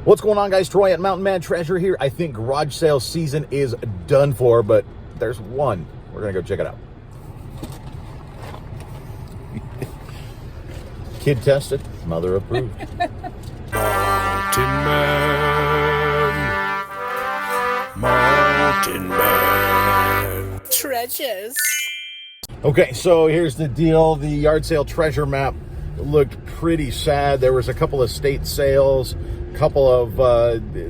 What's going on, guys? Troy at Mountain Man Treasure here. I think garage sale season is done for, but there's one. We're going to go check it out. Kid tested, mother approved. Mountain Man Treasures. Okay, so here's the deal. The yard sale treasure map looked pretty sad. There was a couple of state sales, couple of,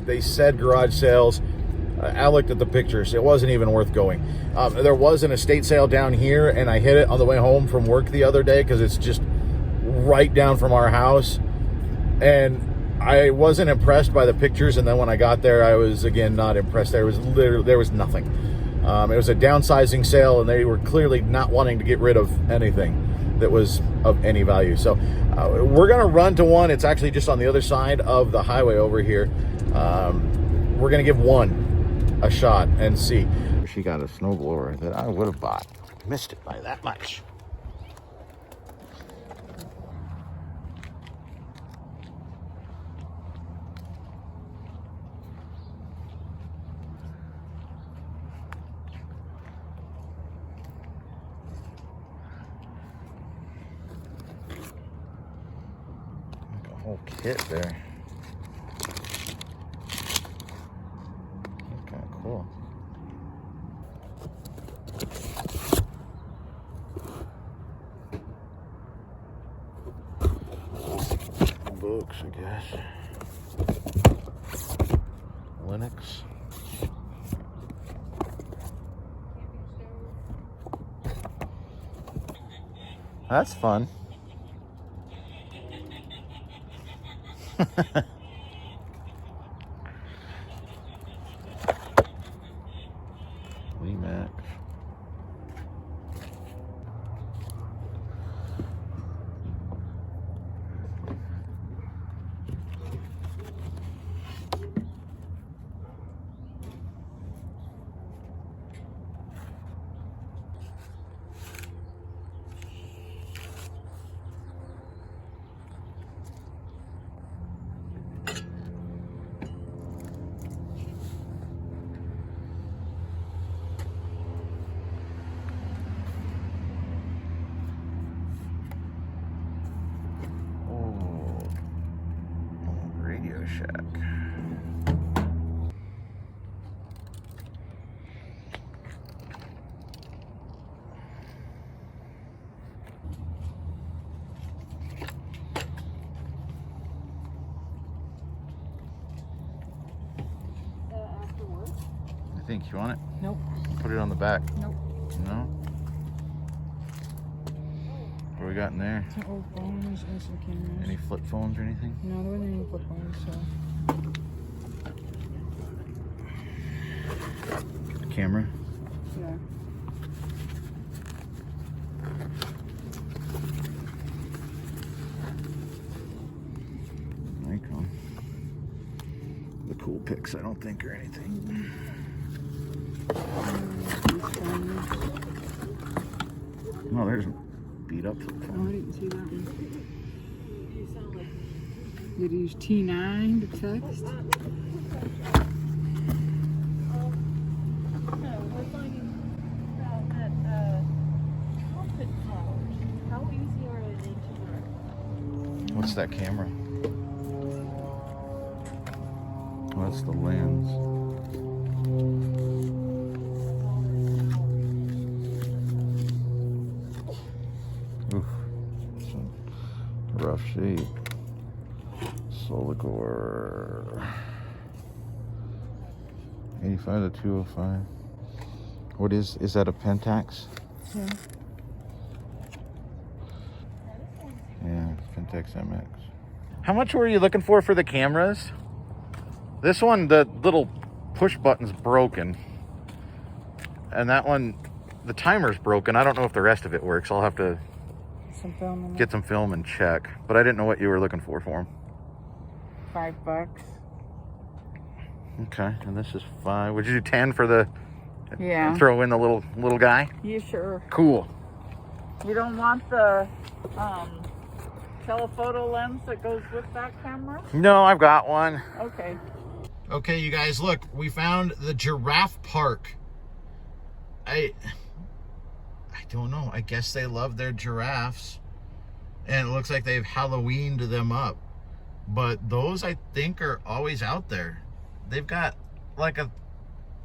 they said garage sales. I looked at the pictures. It wasn't even worth going. There was an estate sale down here, and I hit it on the way home from work the other day because it's just right down from our house. And I wasn't impressed by the pictures, and then when I got there, I was, again, not impressed. There was nothing. It was a downsizing sale, and they were clearly not wanting to get rid of anything that was of any value. So we're going to run to one. It's actually just on the other side of the highway over here. We're going to give one a shot and see. She got a snowblower that I would have bought. Missed it by that much. Whole kit there. That's kind of cool. Books, I guess. Linux. That's fun. Max. Shack. After work? I think you want it? Nope. Put it on the back. Nope. No? What do we got in there? Some old phones and some cameras. Any flip phones or anything? No, there wasn't any flip phones, so. Camera? Yeah. Nikon. The cool pics, I don't think, or anything. No, there's a beat up flip Oh, I phone. didn't see that one. Did he use T9 to text? What's that camera? Oh, that's the lens. Oof. Some rough shape. Solicore. 85 to 205. What is that a Pentax? Yeah. Yeah, Pentax MX. How much were you looking for the cameras? This one, the little push button's broken. And that one, the timer's broken. I don't know if the rest of it works. I'll have to Some film in get some film and check. But I didn't know what you were looking for them. $5. Okay, and this is 5. Would you do 10 for the... Yeah. Throw in the little guy? You sure? Cool. You don't want the telephoto lens that goes with that camera? No, I've got one. Okay. Okay, you guys, look, we found the giraffe park. I don't know. I guess they love their giraffes. And it looks like they've Halloweened them up. But those, I think, are always out there. They've got like a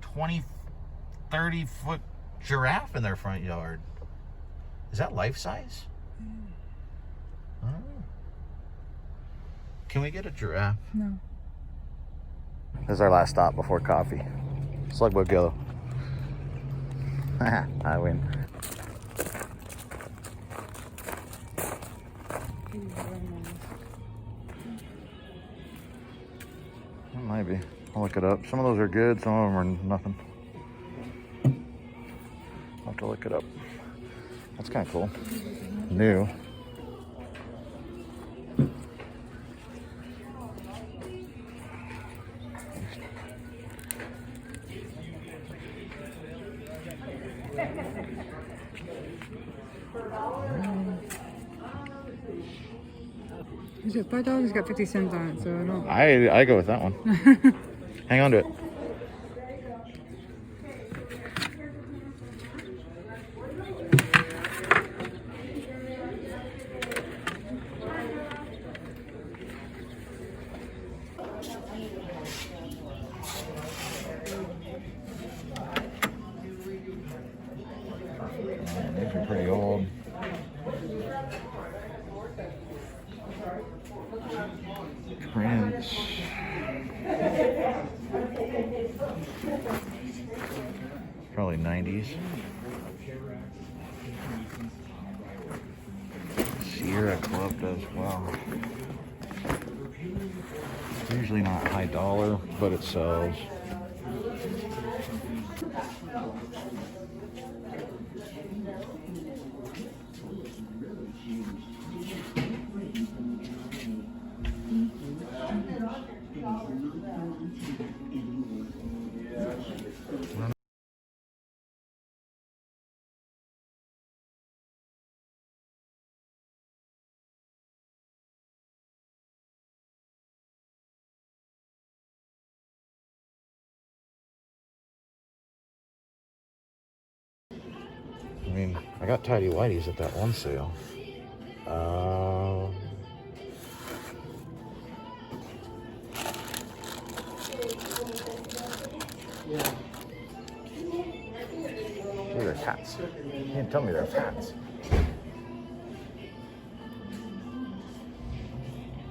20, 30-foot giraffe in their front yard. Is that life size? I don't know. Can we get a giraffe? No. This is our last stop before coffee. Slugbug Yellow. I win. It might be. I'll look it up. Some of those are good, some of them are nothing. I'll have to look it up. That's kind of cool. New. Is it $5? It's got 50 cents on it, so I don't. I go with that one. Hang on to it. These are pretty old. Prince. Probably 90s. Sierra Club does well. It's usually not high dollar, but it sells. I mean, I got tidy whities at that one sale. Look at their hats. You can't tell me they're hats.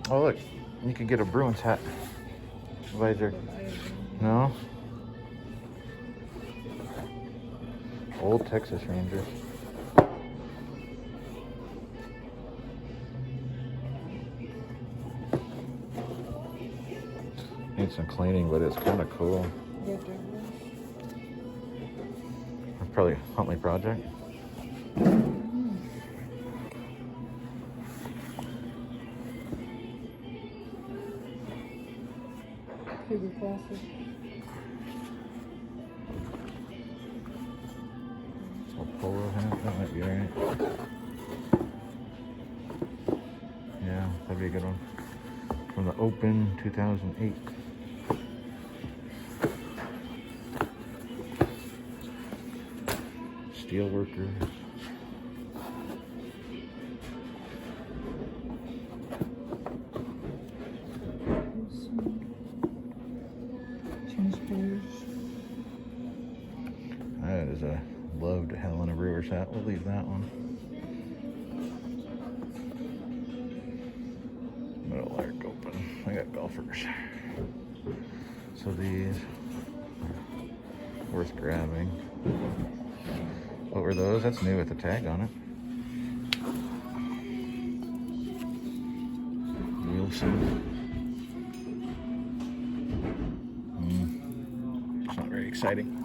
Oh look, you could get a Bruins hat. Visor. No? Old Texas Rangers. Needs some cleaning, but it's kind of cool. It's probably a Huntley project. Super classic. Polo hat, that might be alright. Yeah, that'd be a good one. From the Open 2008. Steelworkers. That is a loved Helena Brewers hat. We'll leave that one. Middle arc open. I got golfers. So these are worth grabbing. What were those? That's new with the tag on it. Wilson. It's not very exciting.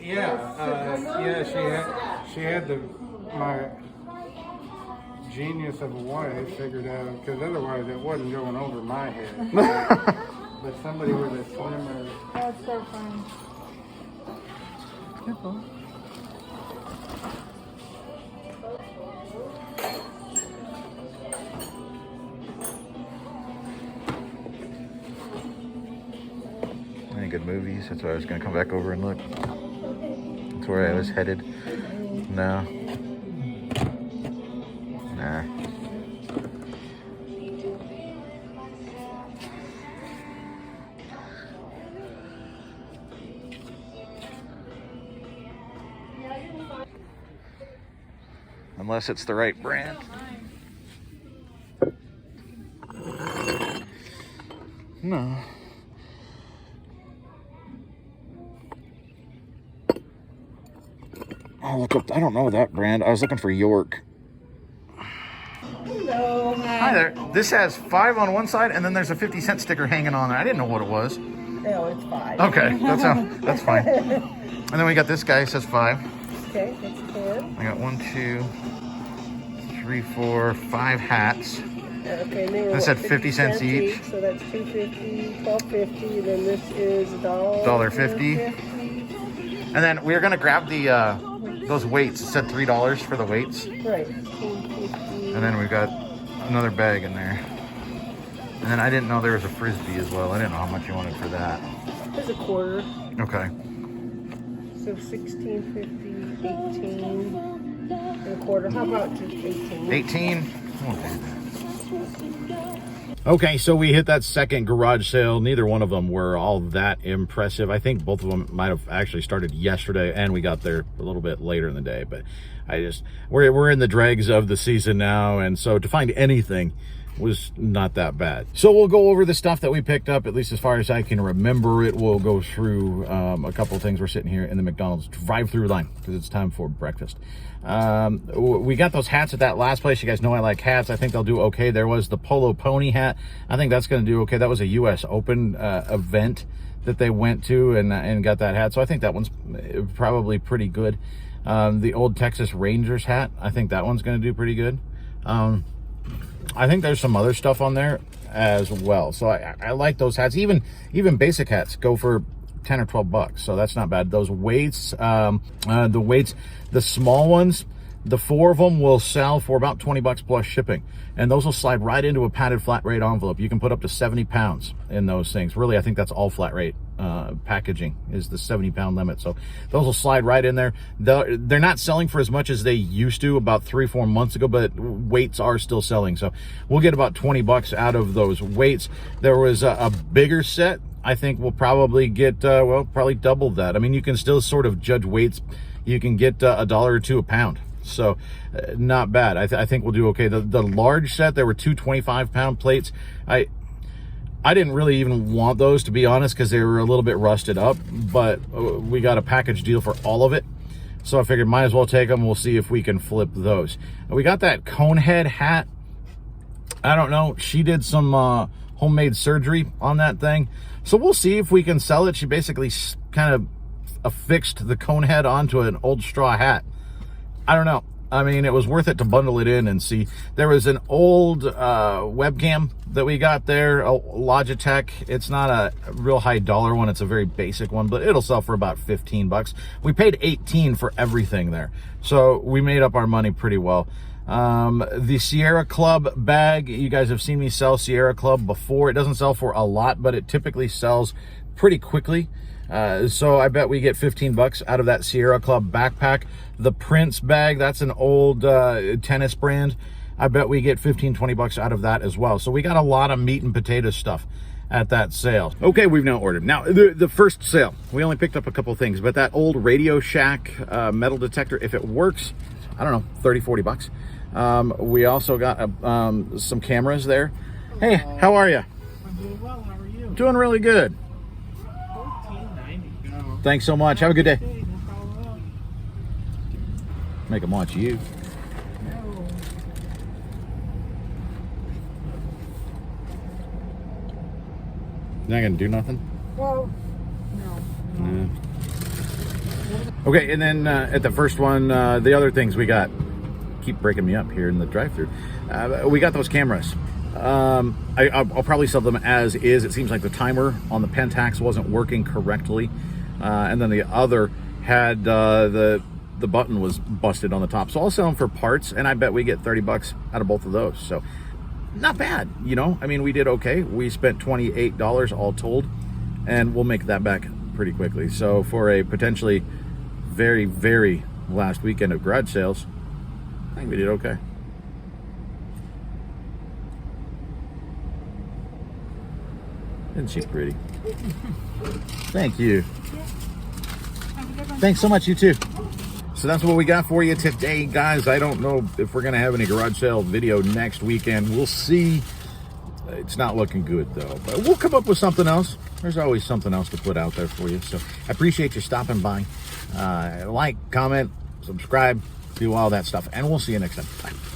Yeah, she had my genius of a wife figured out, because otherwise it wasn't going over my head. But somebody with a slimmer. That's so fun. Careful. any good movies. That's why I was gonna come back over and look. That's where I was headed. No. Nah. Unless it's the right brand. No. I'll look up. I don't know that brand. I was looking for York. Hello. Hi there. This has 5 on one side, and then there's a 50-cent sticker hanging on there. I didn't know what it was. No, it's 5. Okay, that's fine. And then we got this guy. It says 5. Okay, that's 10. I got 1, 2, 3, 4, 5 hats. Okay, and they were This what, had 50 cents each. So that's $2.50, $12.50. Then this is $1.50. And then we were gonna grab the those weights. It said $3 for the weights. Right. And then we got another bag in there. And then I didn't know there was a frisbee as well. I didn't know how much you wanted for that. There's a quarter. Okay. So 16.50, 18 and a quarter. How about just 18? 18. Okay, so we hit that second garage sale. Neither one of them were all that impressive. I think both of them might have actually started yesterday, and we got there a little bit later in the day. But we're in the dregs of the season now, and so to find anything was not that bad. So we'll go over the stuff that we picked up, at least as far as I can remember it. We'll go through a couple of things. We're sitting here in the McDonald's drive-through line because it's time for breakfast. We got those hats at that last place. You guys know I like hats. I think they'll do okay. There was the Polo Pony hat. I think that's going to do okay. That was a U.S. Open event that they went to and got that hat. So I think that one's probably pretty good. The old Texas Rangers hat, I think that one's going to do pretty good. I think there's some other stuff on there as well. So I like those hats. Even basic hats go for 10 or 12 bucks. So that's not bad. Those weights, the small ones, the 4 of them will sell for about 20 bucks plus shipping. And those will slide right into a padded flat rate envelope. You can put up to 70 pounds in those things. Really, I think that's all flat rate packaging is the 70-pound limit. So those will slide right in there. They're not selling for as much as they used to about 3-4 months ago, but weights are still selling. So we'll get about 20 bucks out of those weights. There was a bigger set. I think we'll probably get, probably double that. I mean, you can still sort of judge weights. You can get $1 or $2 a pound. So not bad. I think we'll do okay. The large set, there were 2 25-pound plates. I didn't really even want those, to be honest, because they were a little bit rusted up, but we got a package deal for all of it. So I figured might as well take them. We'll see if we can flip those. We got that cone head hat. I don't know. She did some homemade surgery on that thing. So we'll see if we can sell it. She basically kind of affixed the cone head onto an old straw hat. I don't know. I mean, it was worth it to bundle it in and see. There was an old webcam that we got there, a Logitech. It's not a real high dollar one. It's a very basic one, but it'll sell for about 15 bucks. We paid 18 for everything there. So we made up our money pretty well. The Sierra Club bag, you guys have seen me sell Sierra Club before. It doesn't sell for a lot, but it typically sells pretty quickly. So I bet we get 15 bucks out of that Sierra Club backpack. The Prince bag, that's an old tennis brand. I bet we get 15-20 bucks out of that as well. So we got a lot of meat and potato stuff at that sale. Okay, we've now ordered. Now, the first sale, we only picked up a couple things, but that old Radio Shack metal detector, if it works, I don't know, 30-40 bucks. We also got some cameras there. Hey, how are you? I'm doing well. How are you? Doing really good. $14.90. Thanks so much. Have a good day. Hey, no problem. Make them watch you. No. You're not gonna do nothing? Well, no. Okay, and then at the first one, the other things we got. Keep breaking me up here in the drive-thru. We got those cameras. I'll probably sell them as is. It seems like the timer on the Pentax wasn't working correctly, and then the other had the button was busted on the top. So I'll sell them for parts, and I bet we get 30 bucks out of both of those. So not bad, you know. I mean, we did okay. We spent $28 all told. and we'll make that back pretty quickly. So for a potentially very, very last weekend of garage sales, I think we did okay. Isn't she pretty? Thank you. Thanks so much, you too. So that's what we got for you today, guys. I don't know if we're going to have any garage sale video next weekend. We'll see. It's not looking good, though. But we'll come up with something else. There's always something else to put out there for you. So I appreciate you stopping by. Like, comment, subscribe, do all that stuff. And we'll see you next time. Bye.